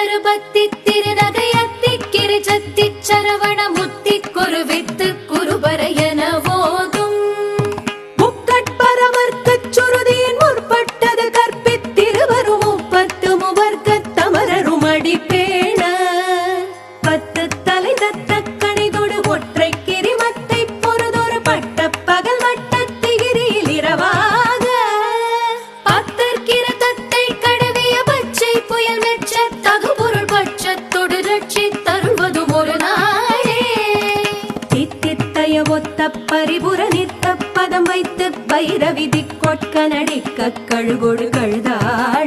பருபத்தி திருநகையத்தி கிரிஜத்தி சரவண முத்தி குருவித்து குருபரையன போதும் முக்கட்பரமர்க்கச் சுருதியின் முற்பட்டது கற்பித்திருவரும் முப்பத்து முவர்க்கத் தமரரும் அடிப்பேண பத்து தலை தத்த கணிதொடு ஒற்றை கிரிமத்தை பொறுதொரு பட்ட பகல் வட்டத்திகிரியில் இரவாக பத்தற்கிற தத்தை கடவிய பச்சை புயல் மெச்ச தகுபொருள் பட்சத்தொடு ரட்சி தருள்வதும் ஒரு நாளே தித்தித்தய ஒத்த பரிபுர நித்த பதம் வைத்து வைரவிதி கொட்க நடிக்க கழுகொடு கழுதாள்